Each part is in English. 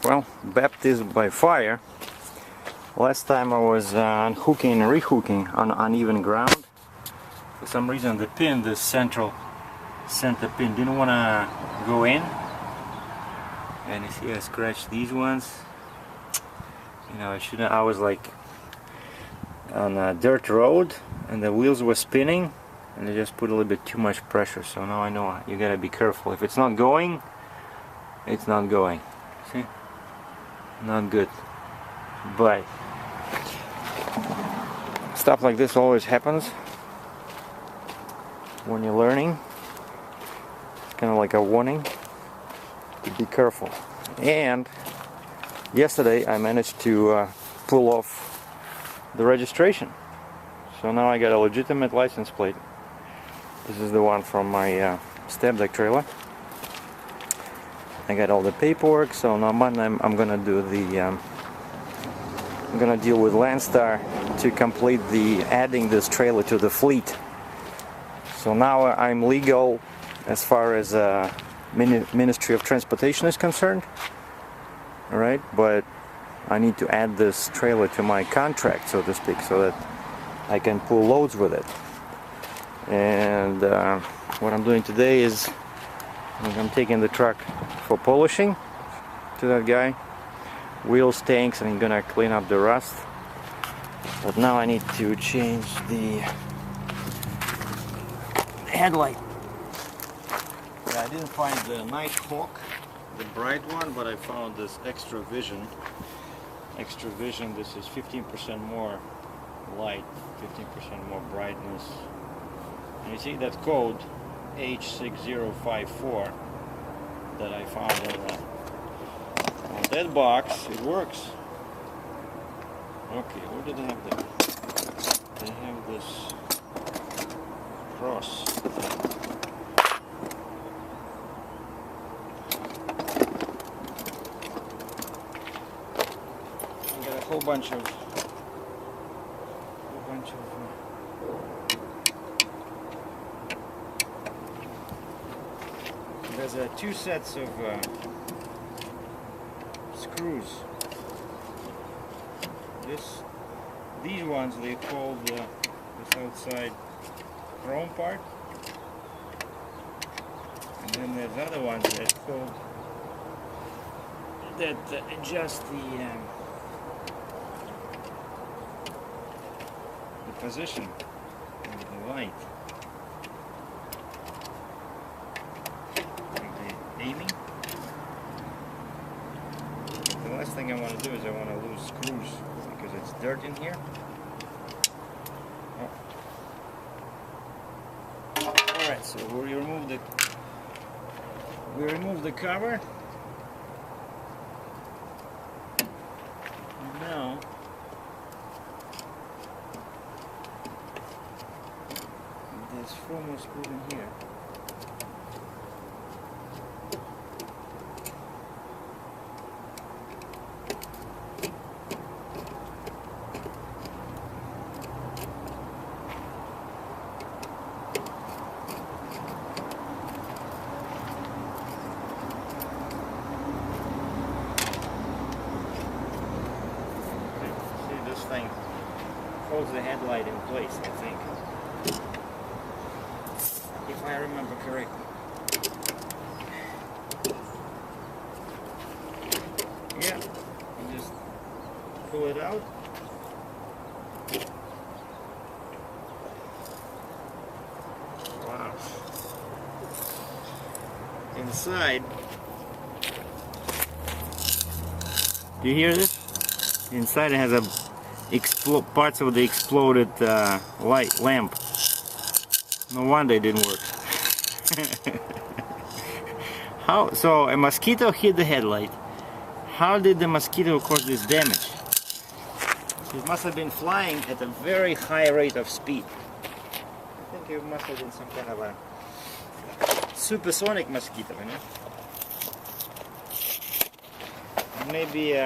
Well, baptism by fire. Last time I was unhooking and rehooking on uneven ground. For some reason the pin, this center pin, didn't want to go in. And you see I scratched these ones. You know, I was like on a dirt road and the wheels were spinning and they just put a little bit too much pressure. So now I know you gotta be careful. If it's not going, it's not going. See? Not good. But stuff like this always happens when you're learning. It's kind of like a warning to be careful. And yesterday I managed to pull off the registration. So now I got a legitimate license plate. This is the one from my step deck trailer. I got all the paperwork, so now Monday I'm gonna do the I'm gonna deal with Landstar to complete the adding this trailer to the fleet. So now I'm legal as far as Ministry of Transportation is concerned. All right, but I need to add this trailer to my contract, so to speak, so that I can pull loads with it. And what I'm doing today is I'm taking the truck for polishing to that guy. Wheels, tanks, and I'm gonna clean up the rust. But now I need to change the headlight. Yeah, I didn't find the Night Hawk, the bright one, but I found this Extra Vision. Extra Vision, this is 15% more light, 15% more brightness. And you see that code H6054 that I found on that box. It works. Okay, what do they have there? They have this cross. I got a whole bunch of there's two sets of screws. These ones they call this outside chrome part, and then there's other ones that called that adjust the position of the light. Aiming. The last thing I want to do is I want to lose screws because it's dirt in here. Oh. Alright, so we remove the cover. Now there's 4 more screws in here. Thing holds the headlight in place, I think, if I remember correctly. Yeah, you just pull it out. Wow. Inside, do you hear this? Inside it has a parts of the exploded light lamp. No wonder it didn't work. How? So a mosquito hit the headlight. How did the mosquito cause this damage? It must have been flying at a very high rate of speed. I think it must have been some kind of a supersonic mosquito, you know? Maybe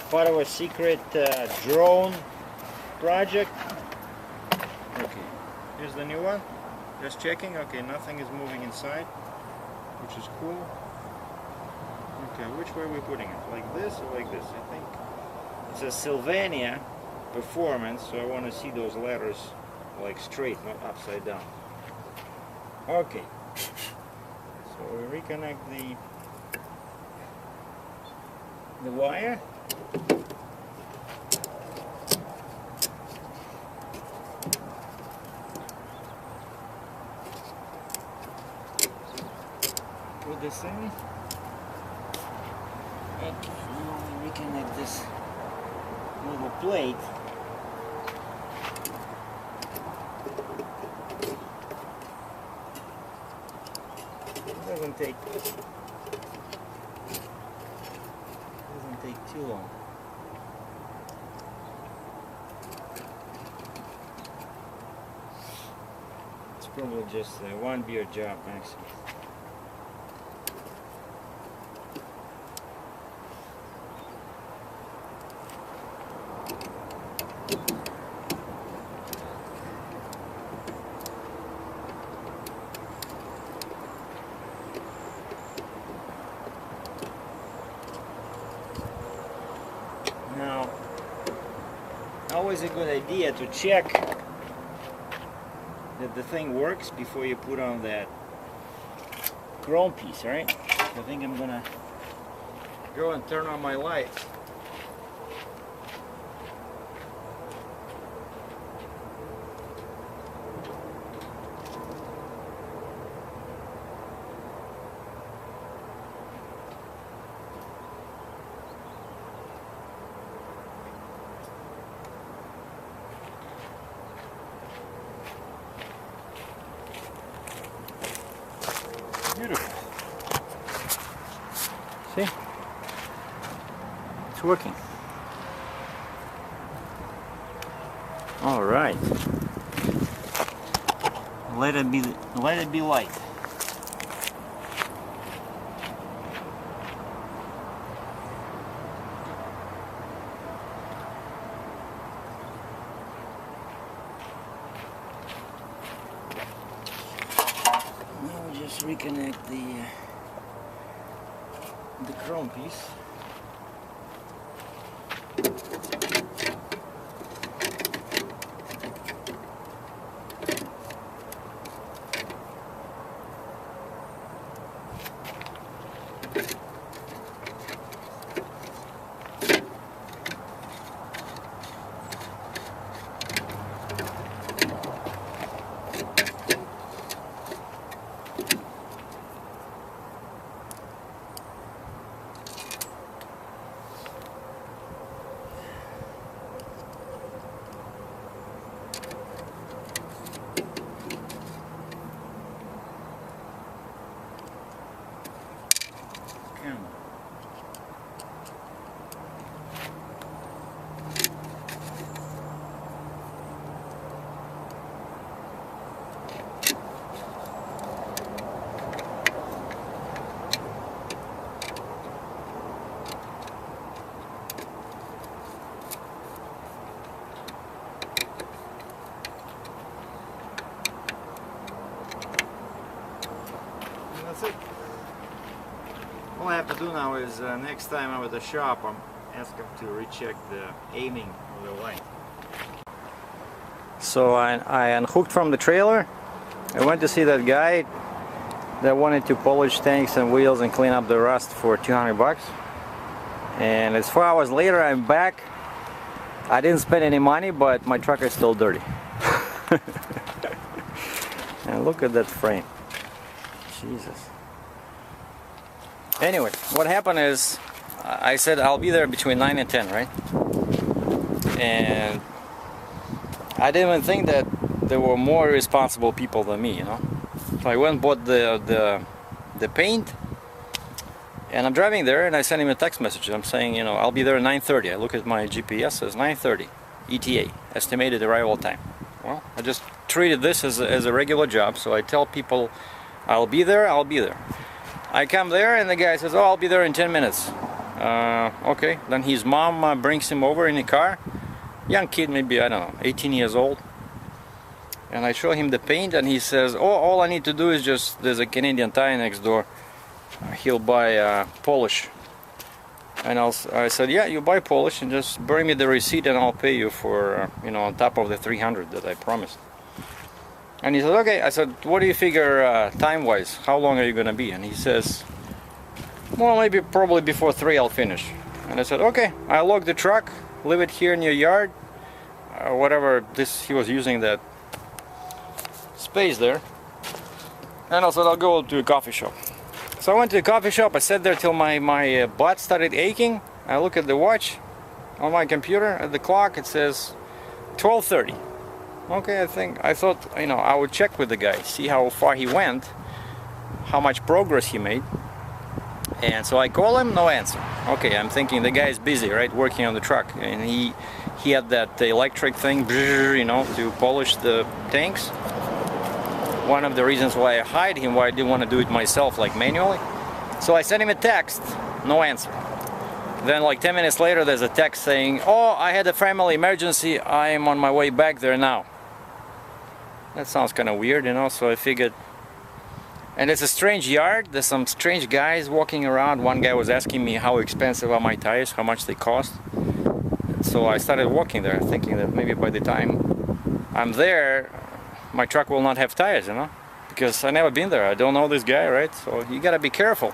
part of a secret drone project. Okay, here's the new one. Just checking. Okay, nothing is moving inside, which is cool. Okay, which way are we putting it? Like this or like this? I think it says Sylvania Performance, so I want to see those letters like straight, not upside down. Okay. So we reconnect the wire. Put this in. Okay, now we reconnect this little plate. It doesn't take too long. It's probably just one beer job maximum. Now, always a good idea to check that the thing works before you put on that chrome piece, right? I think I'm gonna go and turn on my lights. Beautiful. See? It's working. All right. Let it be light. Just reconnect the chrome piece. That's it. All I have to do now is next time I'm at the shop, I'm ask them to recheck the aiming of the light. So I unhooked from the trailer. I went to see that guy that wanted to polish tanks and wheels and clean up the rust for 200 bucks. And it's 4 hours later, I'm back. I didn't spend any money, but my truck is still dirty. And look at that frame. Jesus. Anyway, what happened is, I said I'll be there between 9 and 10, right? And I didn't even think that there were more responsible people than me, you know? So I went and bought the paint, and I'm driving there, and I sent him a text message. I'm saying, you know, I'll be there at 9:30. I look at my GPS, it says 9:30 ETA, estimated arrival time. Well, I just treated this as a regular job, so I tell people I'll be there, I'll be there. I come there, and the guy says, oh, I'll be there in 10 minutes. Okay, then his mom brings him over in a car. Young kid, maybe, I don't know, 18 years old. And I show him the paint, and he says, oh, all I need to do is just, there's a Canadian Tire next door. He'll buy polish And I said, yeah, you buy polish and just bring me the receipt and I'll pay you for, you know, on top of the 300 that I promised. And he said, okay. I said, what do you figure time-wise? How long are you going to be? And he says, well, maybe probably before 3 I'll finish. And I said, okay. I lock the truck, leave it here in your yard, whatever this, he was using that space there. And I said, I'll go to a coffee shop. So I went to a coffee shop. I sat there till my butt started aching. I look at the watch on my computer, at the clock, it says 12:30. Okay, I thought, you know, I would check with the guy, see how far he went, how much progress he made. And so I call him, no answer. Okay, I'm thinking the guy is busy, right, working on the truck. And he had that electric thing, you know, to polish the tanks. One of the reasons why I hired him, why I didn't want to do it myself, like manually. So I sent him a text, no answer. Then like 10 minutes later there's a text saying, oh, I had a family emergency, I am on my way back there now. That sounds kind of weird, you know, so I figured. And it's a strange yard, there's some strange guys walking around. One guy was asking me how expensive are my tires, how much they cost. So I started walking there, thinking that maybe by the time I'm there, my truck will not have tires, you know, because I never been there. I don't know this guy, right? So you gotta be careful.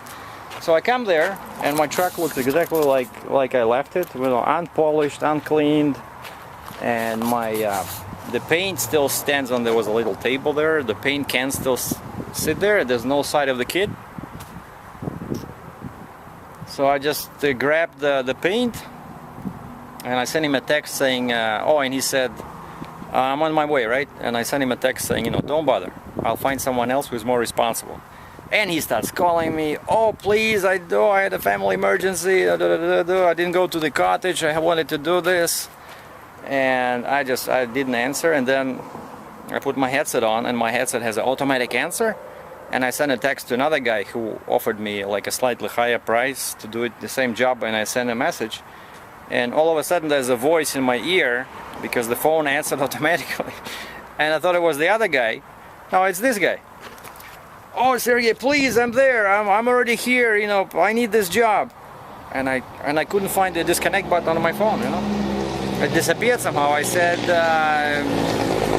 So I come there and my truck looks exactly like I left it, you know, unpolished, uncleaned, and my the paint still stands on. There was a little table there. The paint can still sit there. There's no sight of the kid. So I just grabbed the paint and I sent him a text saying, oh, and he said, I'm on my way, right? And I sent him a text saying, you know, don't bother. I'll find someone else who's more responsible. And he starts calling me, oh, please, I had a family emergency. I didn't go to the cottage. I wanted to do this. And I didn't answer. And then I put my headset on, and my headset has an automatic answer. And I sent a text to another guy who offered me like a slightly higher price to do it the same job. And I sent a message. And all of a sudden there's a voice in my ear, because the phone answered automatically. And I thought it was the other guy. No, it's this guy. Oh, Sergey, please, I'm there. I'm already here, you know, I need this job. And I couldn't find the disconnect button on my phone, you know. It disappeared somehow. I said,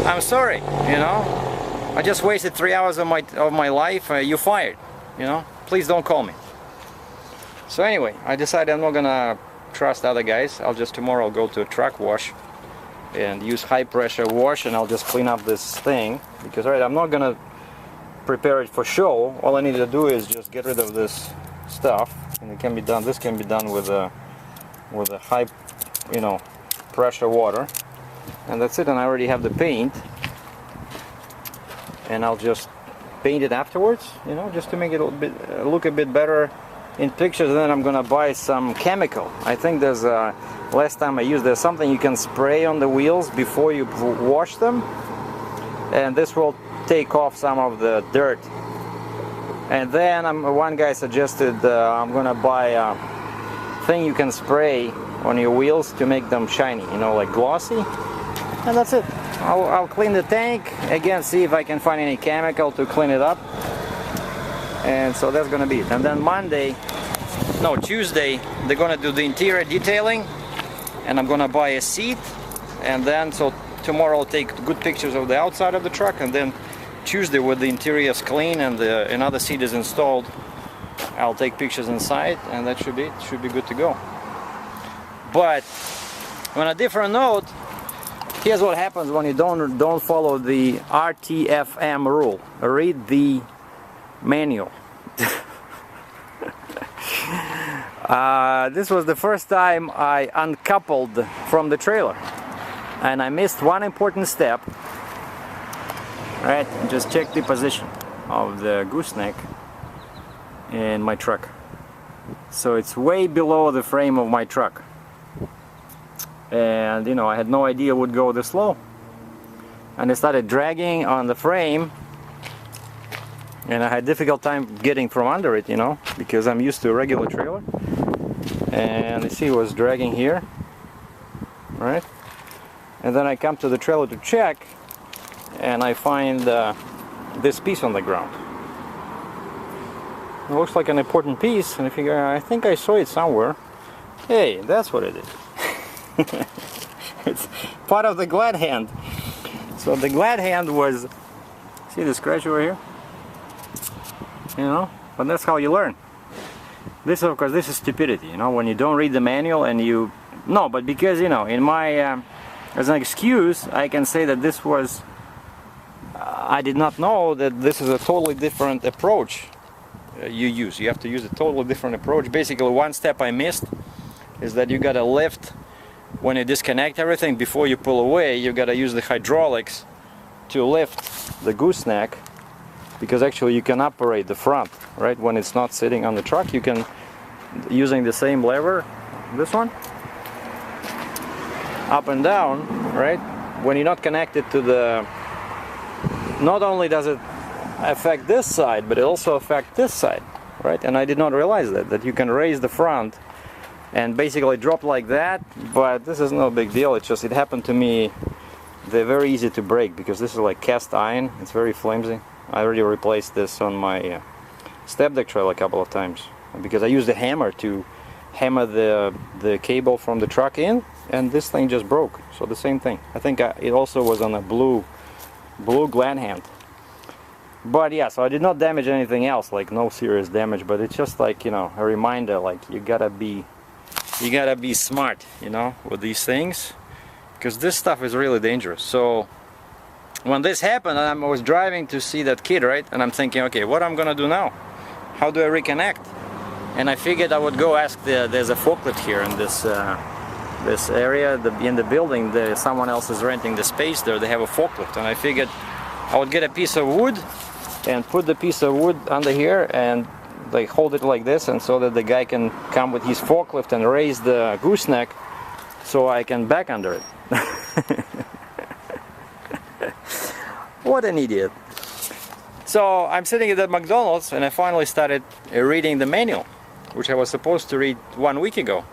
I'm sorry, you know. I just wasted 3 hours of my life. You're fired, you know. Please don't call me. So anyway, I decided I'm not gonna trust other guys. Tomorrow I'll go to a truck wash and use high pressure wash, and I'll just clean up this thing, because right, I'm not gonna prepare it for show. All I need to do is just get rid of this stuff, and it can be done. This can be done with a high, you know, pressure water, and that's it. And I already have the paint, and I'll just paint it afterwards, you know, just to make it look a bit better in pictures. And then I'm gonna buy some chemical. I think there's last time I used, there's something you can spray on the wheels before you wash them, and this will take off some of the dirt. And then one guy suggested I'm gonna buy a thing you can spray on your wheels to make them shiny, you know, like glossy. And that's it. I'll clean the tank again, see if I can find any chemical to clean it up. And so that's gonna be it. And then Tuesday they're gonna do the interior detailing, and I'm gonna buy a seat. And then so tomorrow I'll take good pictures of the outside of the truck, and then Tuesday, when the interior is clean and another seat is installed, I'll take pictures inside, and that should be it. Should be good to go. But on a different note, here's what happens when you don't follow the RTFM rule. Read the manual. This was the first time I uncoupled from the trailer, and I missed one important step. Right, just check the position of the gooseneck in my truck. So it's way below the frame of my truck. And you know, I had no idea it would go this low. And it started dragging on the frame, and I had difficult time getting from under it, you know, because I'm used to a regular trailer. And you see it was dragging here, right? And then I come to the trailer to check, and I find this piece on the ground. It looks like an important piece, and I figure, I think I saw it somewhere. Hey, that's what it is. It's part of the glad hand. So the glad hand was, see the scratch over here? You know, but that's how you learn. This, of course, this is stupidity, you know, when you don't read the manual and you... No, but because, you know, in my... as an excuse, I can say that this was... I did not know that this is a totally different approach you use. You have to use a totally different approach. Basically, one step I missed is that you gotta lift, when you disconnect everything, before you pull away, you gotta use the hydraulics to lift the gooseneck, because actually you can operate the front, right? When it's not sitting on the truck, you can, using the same lever, this one, up and down, right? When you're not connected to the, not only does it affect this side, but it also affects this side, right? And I did not realize that you can raise the front and basically drop like that, but this is no big deal. It's just, it happened to me. They're very easy to break because this is like cast iron. It's very flimsy. I already replaced this on my step deck trailer a couple of times because I used a hammer to hammer the cable from the truck in, and this thing just broke. So the same thing. I think it also was on a blue glad hand. But yeah, so I did not damage anything else, like no serious damage, but it's just like, you know, a reminder, like you gotta be smart, you know, with these things, because this stuff is really dangerous. So when this happened, I was driving to see that kid, right? And I'm thinking, okay, what I'm gonna do now? How do I reconnect? And I figured I would go ask there's a forklift here in this this area, in the building. Someone else is renting the space there. They have a forklift, and I figured I would get a piece of wood and put the piece of wood under here and like hold it like this, and so that the guy can come with his forklift and raise the gooseneck so I can back under it. What an idiot. So I'm sitting at the McDonald's and I finally started reading the manual, which I was supposed to read 1 week ago.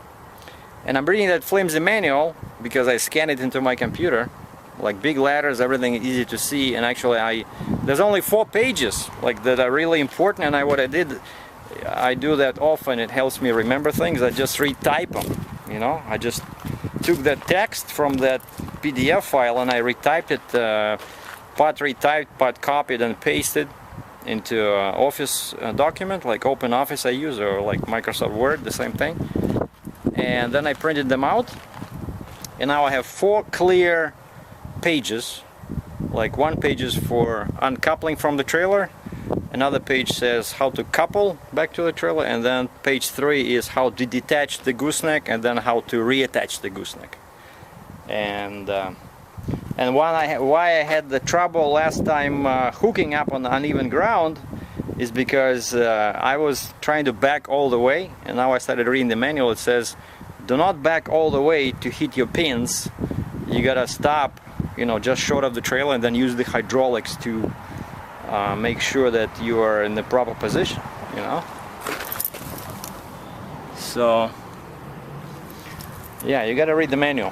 And I'm reading that flimsy manual because I scanned it into my computer, like big letters, everything easy to see, and actually there's only 4 pages like that are really important, and what I did, I do that often, it helps me remember things. I just retype them, you know. I just took that text from that PDF file and I retyped it, part retyped, part copied and pasted into an Office document, like Open Office I use, or like Microsoft Word, the same thing. And then I printed them out, and now I have 4 clear pages. Like one page is for uncoupling from the trailer, another page says how to couple back to the trailer, and then page 3 is how to detach the gooseneck, and then how to reattach the gooseneck. And why I had the trouble last time hooking up on uneven ground is because I was trying to back all the way, and now I started reading the manual. It says do not back all the way to hit your pins. You gotta stop, you know, just short of the trailer, and then use the hydraulics to make sure that you are in the proper position, you know. So yeah, you gotta read the manual.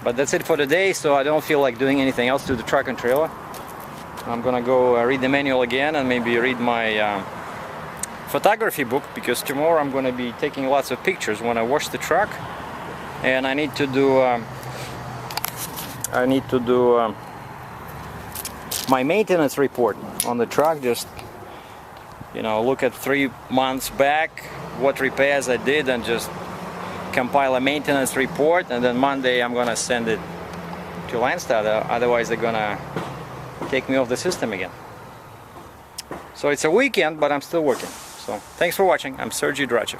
But that's it for today, so I don't feel like doing anything else to the truck and trailer. I'm gonna go read the manual again and maybe read my photography book, because tomorrow I'm gonna be taking lots of pictures when I wash the truck, and I need to do my maintenance report on the truck. Just, you know, look at 3 months back, what repairs I did, and just compile a maintenance report, and then Monday I'm gonna send it to Landstar, otherwise they're gonna take me off the system again. So it's a weekend, but I'm still working. So thanks for watching. I'm SERGEI DRATCHEV.